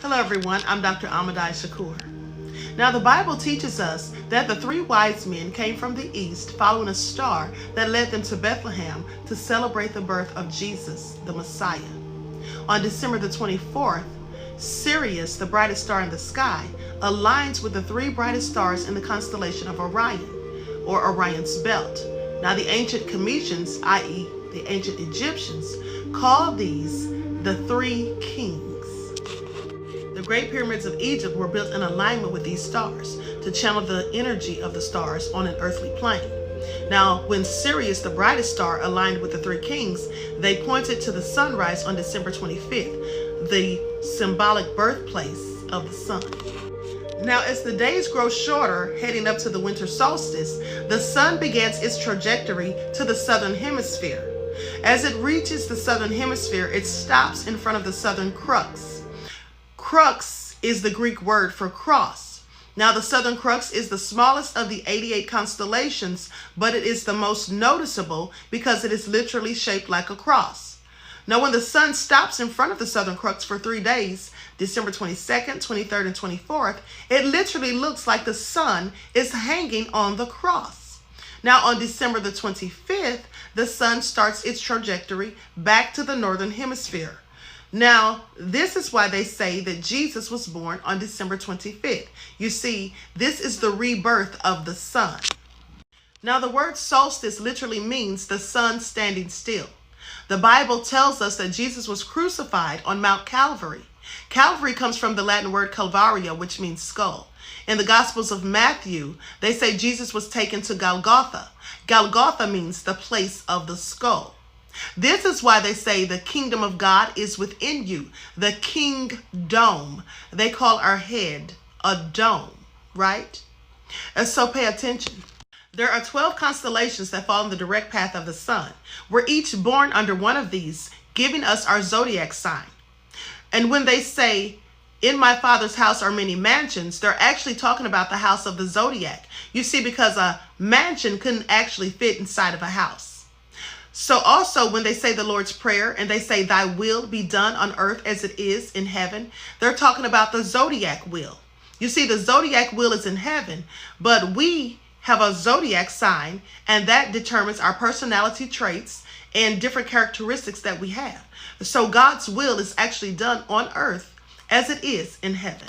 Hello everyone, I'm Dr. Ahmadai Shakur. Now the Bible teaches us that the three wise men came from the east following a star that led them to Bethlehem to celebrate the birth of Jesus, the Messiah. On December the 24th, Sirius, the brightest star in the sky, aligns with the three brightest stars in the constellation of Orion, or Orion's belt. Now the ancient Cometians, i.e. the ancient Egyptians, called these the three kings. The Great Pyramids of Egypt were built in alignment with these stars to channel the energy of the stars on an earthly plane. Now, when Sirius, the brightest star, aligned with the three kings, they pointed to the sunrise on December 25th, the symbolic birthplace of the sun. Now, as the days grow shorter, heading up to the winter solstice, the sun begins its trajectory to the southern hemisphere. As it reaches the southern hemisphere, it stops in front of the southern crux. Crux is the Greek word for cross. Now, the southern crux is the smallest of the 88 constellations, but it is the most noticeable because it is literally shaped like a cross. Now, when the sun stops in front of the southern crux for 3 days, December 22nd, 23rd, and 24th, it literally looks like the sun is hanging on the cross. Now, on December the 25th, the sun starts its trajectory back to the northern hemisphere. Now, this is why they say that Jesus was born on December 25th. You see, this is the rebirth of the sun. Now, the word solstice literally means the sun standing still. The Bible tells us that Jesus was crucified on Mount Calvary. Calvary comes from the Latin word Calvaria, which means skull. In the Gospels of Matthew, they say Jesus was taken to Golgotha. Golgotha means the place of the skull. This is why they say the kingdom of God is within you, the kingdom. They call our head a dome, right? And so pay attention. There are 12 constellations that fall in the direct path of the sun. We're each born under one of these, giving us our zodiac sign. And when they say, in my Father's house are many mansions, they're actually talking about the house of the zodiac. You see, because a mansion couldn't actually fit inside of a house. So also when they say the Lord's Prayer and they say thy will be done on earth as it is in heaven, they're talking about the zodiac wheel. You see, the zodiac wheel is in heaven, but we have a zodiac sign, and that determines our personality traits and different characteristics that we have. So God's will is actually done on earth as it is in heaven.